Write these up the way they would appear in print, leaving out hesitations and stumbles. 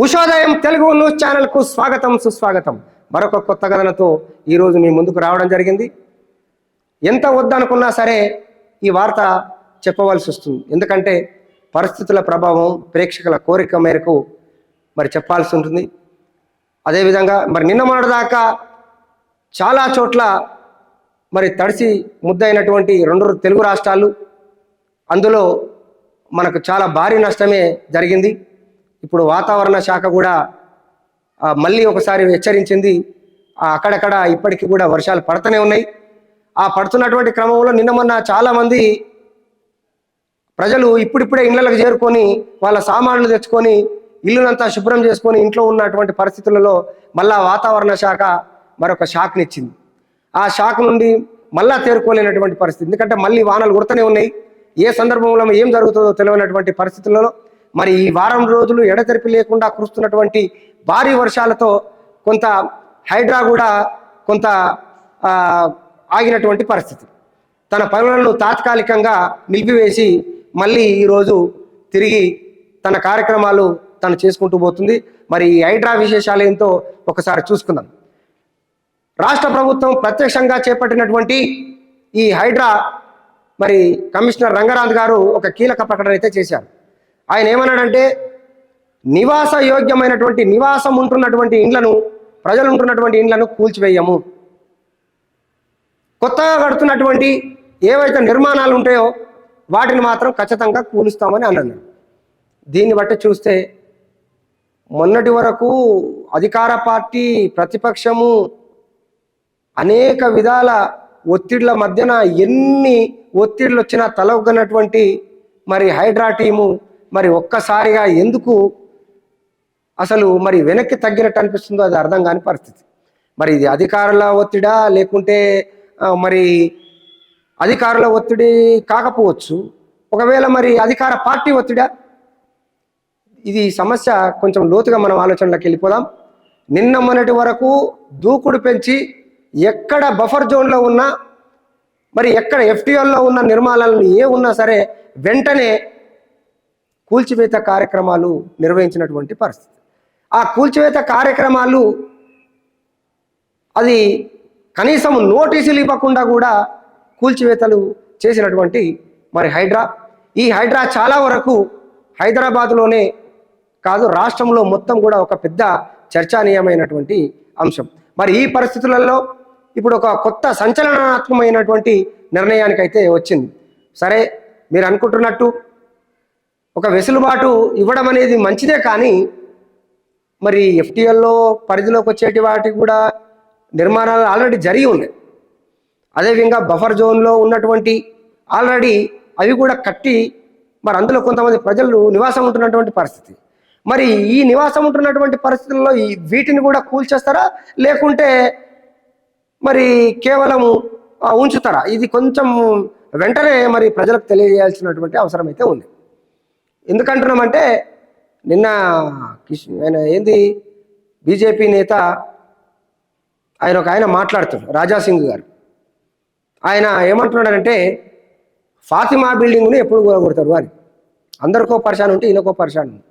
ఉషోదయం Telugu news ఛానల్కు స్వాగతం సుస్వాగతం. మరొక కొత్త కథనంతో ఈరోజు మీ ముందుకు రావడం జరిగింది. ఎంత వద్దనుకున్నా సరే ఈ వార్త చెప్పవలసి వస్తుంది. ఎందుకంటే పరిస్థితుల ప్రభావం, ప్రేక్షకుల కోరిక మేరకు మరి చెప్పాల్సి ఉంటుంది. అదేవిధంగా మరి నిన్న మొన్నటిదాకా చాలా చోట్ల మరి తడిసి ముద్దయినటువంటి రెండు తెలుగు రాష్ట్రాలు, అందులో మనకు చాలా భారీ నష్టమే జరిగింది. ఇప్పుడు వాతావరణ శాఖ కూడా మళ్ళీ ఒకసారి హెచ్చరించింది. అక్కడక్కడ ఇప్పటికీ కూడా వర్షాలు పడుతూనే ఉన్నాయి. ఆ పడుతున్నటువంటి క్రమంలో నిన్న మొన్న చాలామంది ప్రజలు ఇప్పుడిప్పుడే ఇళ్లకు చేరుకొని వాళ్ళ సామాన్లు తెచ్చుకొని ఇల్లునంతా శుభ్రం చేసుకొని ఇంట్లో ఉన్నటువంటి పరిస్థితులలో మళ్ళా వాతావరణ శాఖ మరొక షాక్నిచ్చింది. ఆ షాక్ నుండి మళ్ళా తేరుకోలేనటువంటి పరిస్థితి. ఎందుకంటే మళ్ళీ వానలు కుడుతూనే ఉన్నాయి. ఏ సందర్భంలో ఏం జరుగుతుందో తెలియనటువంటి పరిస్థితులలో మరి ఈ వారం రోజులు ఎడతెరిపి లేకుండా కురుస్తున్నటువంటి భారీ వర్షాలతో కొంత హైడ్రా కూడా కొంత ఆగినటువంటి పరిస్థితి. తన పనులను తాత్కాలికంగా నిలిపివేసి మళ్ళీ ఈరోజు తిరిగి తన కార్యక్రమాలు తను చేసుకుంటూ పోతుంది. మరి ఈ హైడ్రా విశేషాలు ఏంటో ఒకసారి చూసుకుందాం. రాష్ట్ర ప్రభుత్వం ప్రత్యక్షంగా చేపట్టినటువంటి ఈ హైడ్రా మరి కమిషనర్ రంగరాజ్ గారు ఒక కీలక ప్రకటన అయితే చేశారు. ఆయన ఏమన్నాడంటే, నివాస యోగ్యమైనటువంటి నివాసం ఉంటున్నటువంటి ఇండ్లను, ప్రజలు ఉంటున్నటువంటి ఇండ్లను కూల్చివేయము. కొత్తగా కడుతున్నటువంటి ఏవైతే నిర్మాణాలు ఉంటాయో వాటిని మాత్రం ఖచ్చితంగా కూలుస్తామని అన్నాడు. దీన్ని బట్టి చూస్తే మొన్నటి వరకు అధికార పార్టీ, ప్రతిపక్షము అనేక విధాల ఒత్తిళ్ల మధ్యన ఎన్ని ఒత్తిళ్లు వచ్చినా తలొగ్గనటువంటి మరి హైడ్రా టీము మరి ఒక్కసారిగా ఎందుకు అసలు మరి వెనక్కి తగ్గినట్టు అనిపిస్తుందో అది అర్థం కాని పరిస్థితి. మరి ఇది అధికారుల ఒత్తిడా లేకుంటే మరి అధికారుల ఒత్తిడి కాకపోవచ్చు, ఒకవేళ మరి అధికార పార్టీ ఒత్తిడా? ఇది సమస్య కొంచెం లోతుగా మనం ఆలోచనలోకి వెళ్ళిపోదాం. నిన్న మొన్నటి వరకు దూకుడు పెంచి ఎక్కడ బఫర్ జోన్లో ఉన్నా, మరి ఎక్కడ ఎఫ్టీఎల్లో ఉన్న నిర్మాణాలను ఉన్నా సరే వెంటనే కూల్చివేత కార్యక్రమాలు నిర్వహించినటువంటి పరిస్థితి. ఆ కూల్చివేత కార్యక్రమాలు అది కనీసం నోటీసులు ఇవ్వకుండా కూడా కూల్చివేతలు చేసినటువంటి మరి హైడ్రా. ఈ హైడ్రా చాలా వరకు హైదరాబాద్లోనే కాదు, రాష్ట్రంలో మొత్తం కూడా ఒక పెద్ద చర్చానీయమైనటువంటి అంశం. మరి ఈ పరిస్థితులలో ఇప్పుడు ఒక కొత్త సంచలనాత్మకమైనటువంటి నిర్ణయానికైతే వచ్చింది. సరే, మీరు అనుకుంటున్నట్టు ఒక వెసులుబాటు ఇవ్వడం అనేది మంచిదే, కానీ మరి ఎఫ్టీఎల్లో పరిధిలోకి వచ్చేటి వాటికి కూడా నిర్మాణాలు ఆల్రెడీ జరిగి ఉన్నాయి. అదేవిధంగా బఫర్ జోన్లో ఉన్నటువంటి ఆల్రెడీ అవి కూడా కట్టి మరి అందులో కొంతమంది ప్రజలు నివాసం ఉంటున్నటువంటి పరిస్థితి. మరి ఈ నివాసం ఉంటున్నటువంటి పరిస్థితుల్లో వీటిని కూడా కూల్చేస్తారా, లేకుంటే మరి కేవలం ఉంచుతారా? ఇది కొంచెం వెంటనే మరి ప్రజలకు తెలియజేయాల్సినటువంటి అవసరం అయితే ఉంది. ఎందుకంటున్నామంటే నిన్న ఆయన బీజేపీ నేత ఆయన మాట్లాడుతాడు, రాజాసింగ్ గారు. ఆయన ఏమంటున్నాడంటే, ఫాతిమా బిల్డింగ్ని ఎప్పుడు కూలగొడతారు అని. అందరికో పరిశాన్ ఉంటే ఈయనకో పరిశాన్ ఉంది.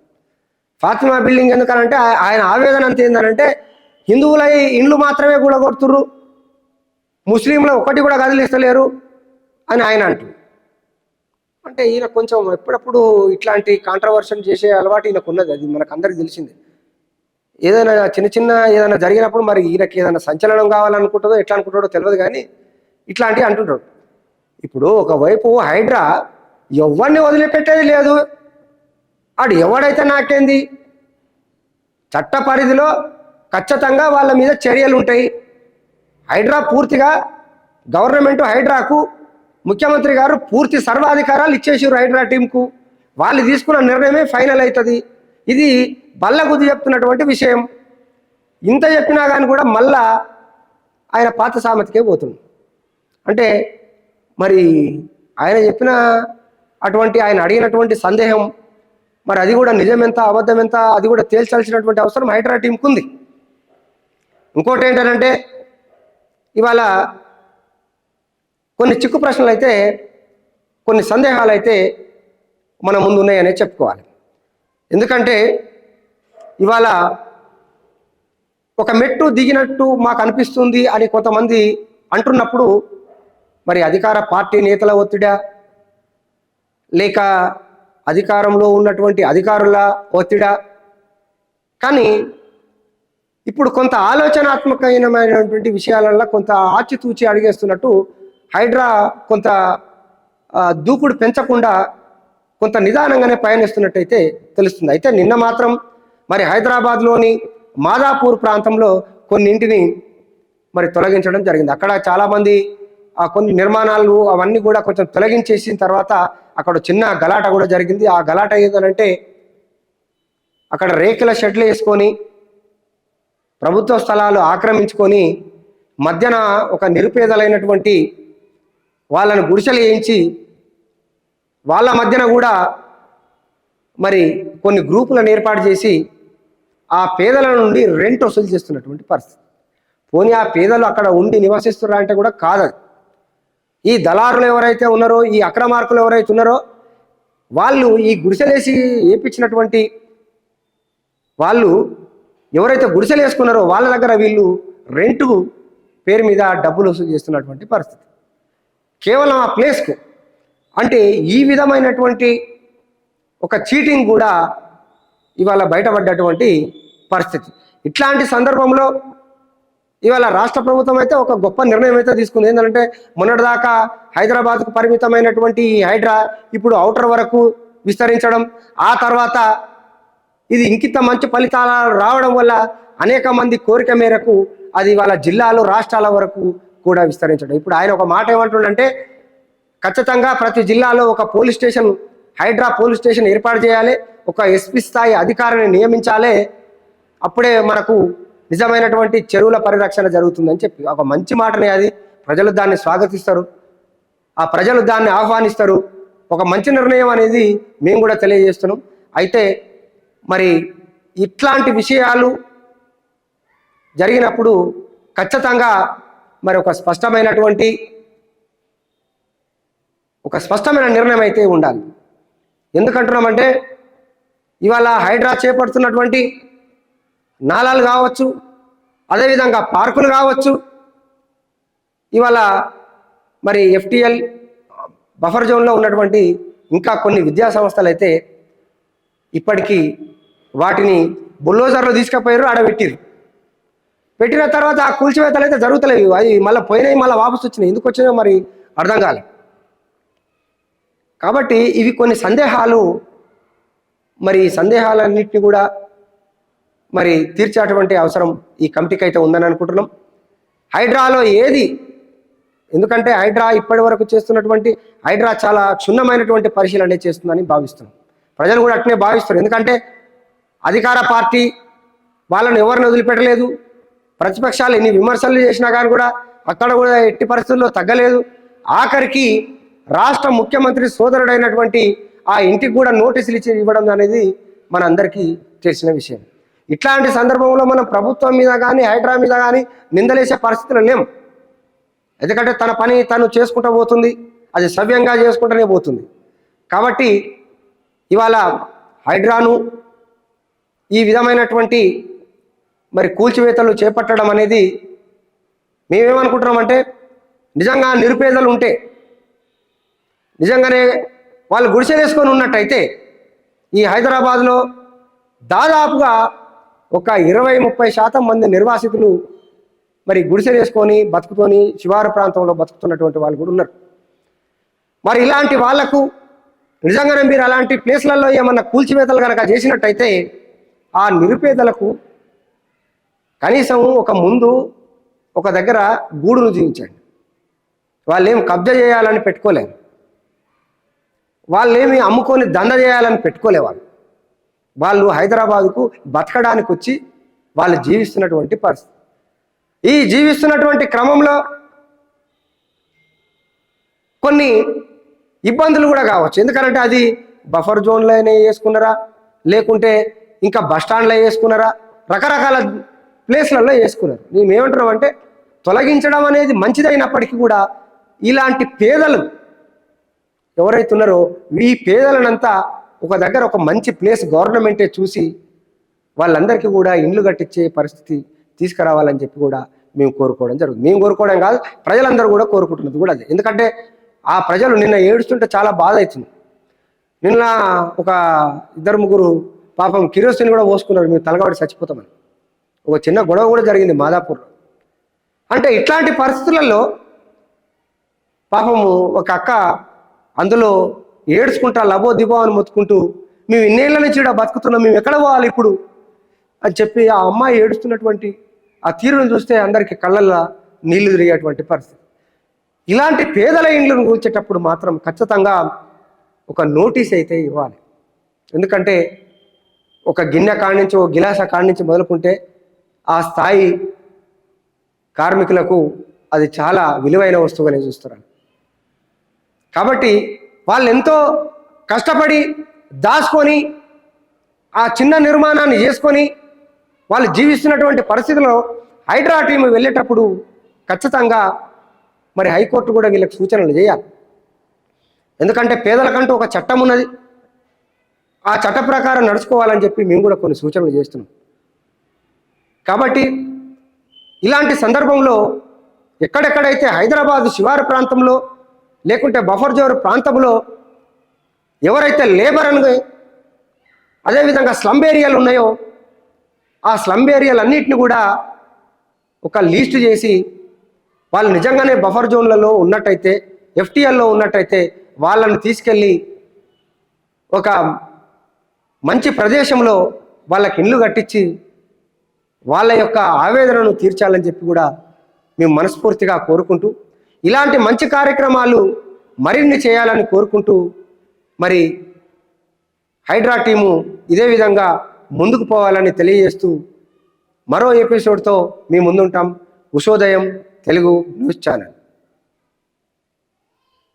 ఫాతిమా బిల్డింగ్ ఎందుకనంటే ఆయన ఆవేదన అంత ఏంటంటే, హిందువుల ఇండ్లు మాత్రమే కూలగొడుతుర్రు, ముస్లింలు ఒకటి కూడా కదిలిస్తలేరు అని ఆయన అంటారు. అంటే ఈయన కొంచెం ఎప్పుడప్పుడు ఇట్లాంటి కాంట్రవర్షన్ చేసే అలవాటు ఈయనకు ఉన్నది, అది మనకు అందరికి తెలిసిందే. ఏదైనా చిన్న ఏదైనా జరిగినప్పుడు మరి ఈయనకి ఏదైనా సంచలనం కావాలనుకుంటుందో ఎట్లా అనుకుంటాడో తెలియదు, కానీ ఇట్లాంటివి అంటుంటాడు. ఇప్పుడు ఒకవైపు హైడ్రా ఎవరిని వదిలిపెట్టేది లేదు, ఆడు ఎవడైతే నాకేంది, చట్ట పరిధిలో ఖచ్చితంగా వాళ్ళ మీద చర్యలు ఉంటాయి. హైడ్రా పూర్తిగా గవర్నమెంట్ హైడ్రాకు ముఖ్యమంత్రి గారు పూర్తి సర్వాధికారాలు ఇచ్చేసారు హైడ్రా టీంకు. వాళ్ళు తీసుకున్న నిర్ణయమే ఫైనల్ అవుతుంది. ఇది బల్లగుద్ది చెప్తున్నటువంటి విషయం. ఇంత చెప్పినా కానీ కూడా మళ్ళా ఆయన పాత సామెతకే పోతుంది. అంటే మరి ఆయన చెప్పిన అటువంటి ఆయన అడిగినటువంటి సందేహం మరి అది కూడా నిజమెంత అబద్ధం ఎంత అది కూడా తేల్చాల్సినటువంటి అవసరం హైడ్రా టీంకు ఉంది. ఇంకోటి ఏంటంటే, ఇవాళ కొన్ని చిక్కు ప్రశ్నలు అయితే, కొన్ని సందేహాలు అయితే మన ముందు ఉన్నాయనే చెప్పుకోవాలి. ఎందుకంటే ఇవాళ ఒక మెట్టు దిగినట్టు మాకు అనిపిస్తుంది అని కొంతమంది అంటున్నప్పుడు మరి అధికార పార్టీ నేతల ఒత్తిడా లేక అధికారంలో ఉన్నటువంటి అధికారుల ఒత్తిడా, కానీ ఇప్పుడు కొంత ఆలోచనాత్మకమైనటువంటి విషయాలలో కొంత ఆచితూచి అడిగేస్తున్నట్టు హైడ్రా కొంత దూకుడు పెంచకుండా కొంత నిదానంగానే పయనిస్తున్నట్టయితే తెలుస్తుంది. అయితే నిన్న మాత్రం మరి హైదరాబాద్లోని మాదాపూర్ ప్రాంతంలో కొన్నింటిని మరి తొలగించడం జరిగింది. అక్కడ చాలామంది కొన్ని నిర్మాణాలు అవన్నీ కూడా కొంచెం తొలగించేసిన తర్వాత అక్కడ చిన్న గలాట కూడా జరిగింది. ఆ గలాట ఏదంటే అక్కడ రేకుల షెడ్లు వేసుకొని ప్రభుత్వ స్థలాలు ఆక్రమించుకొని మధ్యన ఒక నిరుపేదలైనటువంటి వాళ్ళను గుడిసెలు వేయించి వాళ్ళ మధ్యన కూడా మరి కొన్ని గ్రూపులను ఏర్పాటు చేసి ఆ పేదల నుండి రెంట్ వసూలు చేస్తున్నటువంటి పరిస్థితి. పోనీ ఆ పేదలు అక్కడ ఉండి నివసిస్తున్నారా అంటే కూడా కాదు. ఈ దళారులు ఎవరైతే ఉన్నారో, ఈ అక్రమార్కులు ఎవరైతే ఉన్నారో వాళ్ళు ఈ గుడిసెలేసి వేయించినటువంటి వాళ్ళు ఎవరైతే గుడిసెలు వేసుకున్నారో వాళ్ళ దగ్గర వీళ్ళు రెంటు పేరు మీద డబ్బులు వసూలు చేస్తున్నటువంటి పరిస్థితి కేవలం ఆ ప్లేస్కు. అంటే ఈ విధమైనటువంటి ఒక చీటింగ్ కూడా ఇవాళ బయటపడ్డటువంటి పరిస్థితి. ఇట్లాంటి సందర్భంలో ఇవాళ రాష్ట్ర ప్రభుత్వం అయితే ఒక గొప్ప నిర్ణయం అయితే తీసుకుంది. ఏంటంటే మొన్నటిదాకా హైదరాబాద్కు పరిమితమైనటువంటి ఈ హైడ్రా ఇప్పుడు ఔటర్ వరకు విస్తరించడం, ఆ తర్వాత ఇది ఇంకింత మంచి ఫలితాలు రావడం వల్ల అనేక మంది కోరిక మేరకు అది వాళ్ళ జిల్లాలు రాష్ట్రాల వరకు కూడా విస్తరించడం. ఇప్పుడు ఆయన ఒక మాట ఏమంటుండంటే ఖచ్చితంగా ప్రతి జిల్లాలో ఒక police station, HYDRAA police station ఏర్పాటు చేయాలి, ఒక ఎస్పీ స్థాయి అధికారిని నియమించాలి, అప్పుడే మనకు నిజమైనటువంటి చెరువుల పరిరక్షణ జరుగుతుందని చెప్పి ఒక మంచి మాటనే. అది ప్రజలు దాన్ని స్వాగతిస్తారు, ఆ ప్రజలు దాన్ని ఆహ్వానిస్తారు. ఒక మంచి నిర్ణయం అనేది మేము కూడా తెలియజేస్తున్నాం. అయితే మరి ఇట్లాంటి విషయాలు జరిగినప్పుడు ఖచ్చితంగా మరి ఒక స్పష్టమైన నిర్ణయం అయితే ఉండాలి. ఎందుకంటున్నామంటే ఇవాళ హైడ్రా చేపడుతున్నటువంటి నాలాలు కావచ్చు, అదేవిధంగా పార్కులు కావచ్చు, ఇవాళ మరి ఎఫ్టిఎల్ బఫర్ జోన్లో ఉన్నటువంటి ఇంకా కొన్ని విద్యా సంస్థలు అయితే ఇప్పటికీ వాటిని బుల్డోజర్లో తీసుకుపోయారు, ఆడబెట్టిరు. పెట్టిన తర్వాత ఆ కూల్చివేతలు అయితే జరుగుతలేవు. అవి మళ్ళీ పోయినాయి, మళ్ళీ వాపసు వచ్చినాయి. ఎందుకు వచ్చినాయో మరి అర్థం కాలే. కాబట్టి ఇవి కొన్ని సందేహాలు, మరి సందేహాలన్నింటినీ కూడా మరి తీర్చేటువంటి అవసరం ఈ కమిటీకి అయితే ఉందని అనుకుంటున్నాం. హైడ్రాలో ఏది, ఎందుకంటే హైడ్రా ఇప్పటి వరకు చేస్తున్నటువంటి హైడ్రా చాలా క్షుణ్ణమైనటువంటి పరిశీలన చేస్తుందని భావిస్తున్నాం. ప్రజలు కూడా అట్నే భావిస్తారు. ఎందుకంటే అధికార పార్టీ వాళ్ళని ఎవరిని వదిలిపెట్టలేదు. ప్రతిపక్షాలు ఎన్ని విమర్శలు చేసినా కానీ కూడా అక్కడ కూడా ఎట్టి పరిస్థితుల్లో తగ్గలేదు. ఆఖరికి రాష్ట్ర ముఖ్యమంత్రి సోదరుడైనటువంటి ఆ ఇంటికి కూడా నోటీసులు ఇవ్వడం అనేది మన అందరికీ తెలిసిన విషయం. ఇట్లాంటి సందర్భంలో మనం ప్రభుత్వం మీద కానీ హైడ్రా మీద కానీ నిందలేసే పరిస్థితులు లేం. ఎందుకంటే తన పని తను చేసుకుంటూ పోతుంది, అది సవ్యంగా చేసుకుంటూనే పోతుంది. కాబట్టి ఇవాళ హైడ్రాను ఈ విధమైనటువంటి మరి కూల్చివేతలు చేపట్టడం అనేది మేమేమనుకుంటున్నామంటే నిజంగా నిరుపేదలు ఉంటే, నిజంగానే వాళ్ళు గుడిసెలేసుకొని ఉన్నట్టయితే ఈ హైదరాబాద్లో దాదాపుగా ఒక 20-30% మంది నిర్వాసితులు మరి గుడిసెలు వేసుకొని బతుకుతోని శివారు ప్రాంతంలో బతుకుతున్నటువంటి వాళ్ళు కూడా ఉన్నారు. మరి ఇలాంటి వాళ్లకు నిజంగానే మీరు అలాంటి ప్లేస్లలో ఏమన్నా కూల్చివేతలు కనుక చేసినట్టయితే ఆ నిరుపేదలకు కనీసం ఒక దగ్గర గూడును జీవించండి. వాళ్ళేం కబ్జా చేయాలని పెట్టుకోలేరు, వాళ్ళేమి అమ్ముకొని దంద చేయాలని పెట్టుకోలేవాళ్ళు. వాళ్ళు హైదరాబాద్కు బతకడానికి వచ్చి వాళ్ళు జీవిస్తున్నటువంటి పరిస్థితి. ఈ జీవిస్తున్నటువంటి క్రమంలో కొన్ని ఇబ్బందులు కూడా కావచ్చు. ఎందుకంటే అది బఫర్ జోన్లోనే వేసుకున్నారా, లేకుంటే ఇంకా బస్టాండ్లో వేసుకున్నారా, రకరకాల ప్లేస్లలో వేసుకున్నారు. మేమేమంటున్నాం అంటే తొలగించడం అనేది మంచిదైనప్పటికీ కూడా ఇలాంటి పేదలు ఎవరైతే ఉన్నారో ఈ పేదలనంతా ఒక దగ్గర ఒక మంచి ప్లేస్ గవర్నమెంటే చూసి వాళ్ళందరికీ కూడా ఇండ్లు కట్టించే పరిస్థితి తీసుకురావాలని చెప్పి కూడా మేము కోరుకోవడం జరుగుతుంది. మేము కోరుకోవడం కాదు, ప్రజలందరూ కూడా కోరుకుంటున్నది కూడా అదే. ఎందుకంటే ఆ ప్రజలు నిన్న ఏడుస్తుంటే చాలా బాధ అవుతుంది. నిన్న ఒక 2-3 పాపం కిరోసిన్ కూడా పోసుకున్నారు, మేము తలగబడి చచ్చిపోతామని. ఒక చిన్న గొడవ కూడా జరిగింది మాదాపూర్లో. అంటే ఇట్లాంటి పరిస్థితులలో పాపము ఒక అక్క అందులో ఏడ్చుకుంటా లబో దిబో అని మొత్తుకుంటూ, మేము ఇన్నేళ్ల నుంచి ఇక్కడ బతుకుతున్నాం, మేము ఎక్కడ పోవాలి ఇప్పుడు అని చెప్పి ఆ అమ్మాయి ఏడుస్తున్నటువంటి ఆ తీరును చూస్తే అందరికీ కళ్ళల్లో నీళ్లు తిరిగేటువంటి పరిస్థితి. ఇలాంటి పేదల ఇండ్లను కూర్చేటప్పుడు మాత్రం ఖచ్చితంగా ఒక నోటీస్ అయితే ఇవ్వాలి. ఎందుకంటే ఒక గిన్నె కాడి నుంచి, ఒక గిలాస కాడి నుంచి మొదలుకుంటే ఆ స్థాయి కార్మికులకు అది చాలా విలువైన వస్తువుగానే చూస్తారు. కాబట్టి వాళ్ళు ఎంతో కష్టపడి దాచుకొని ఆ చిన్న నిర్మాణాన్ని చేసుకొని వాళ్ళు జీవిస్తున్నటువంటి పరిస్థితుల్లో హైడ్రా టీం వెళ్ళేటప్పుడు ఖచ్చితంగా మరి హైకోర్టు కూడా వీళ్ళకి సూచనలు చేయాలి. ఎందుకంటే పేదలకంటూ ఒక చట్టం ఉన్నది, ఆ చట్ట ప్రకారం నడుచుకోవాలని చెప్పి మేము కూడా కొన్ని సూచనలు చేస్తున్నాం. కాబట్టి ఇలాంటి సందర్భంలో ఎక్కడెక్కడైతే హైదరాబాద్ శివారు ప్రాంతంలో లేకుంటే బఫర్ జోన్ ప్రాంతంలో ఎవరైతే లేబర్ అని అదేవిధంగా స్లమ్ ఏరియాలు ఉన్నాయో ఆ స్లమ్ ఏరియాలు అన్నిటిని కూడా ఒక లిస్ట్ చేసి వాళ్ళు నిజంగానే బఫర్ జోన్లలో ఉన్నట్టయితే, ఎఫ్టీఎల్లో ఉన్నట్టయితే వాళ్ళని తీసుకెళ్ళి ఒక మంచి ప్రదేశంలో వాళ్ళకి ఇల్లు కట్టించి వాళ్ళ యొక్క ఆవేదనను తీర్చాలని చెప్పి కూడా మేము మనస్ఫూర్తిగా కోరుకుంటూ, ఇలాంటి మంచి కార్యక్రమాలు మరిన్ని చేయాలని కోరుకుంటూ, మరి హైడ్రా టీము ఇదే విధంగా ముందుకు పోవాలని తెలియజేస్తూ మరో ఎపిసోడ్తో మీ ముందుంటాం. ఉషోదయం తెలుగు న్యూస్ ఛానల్.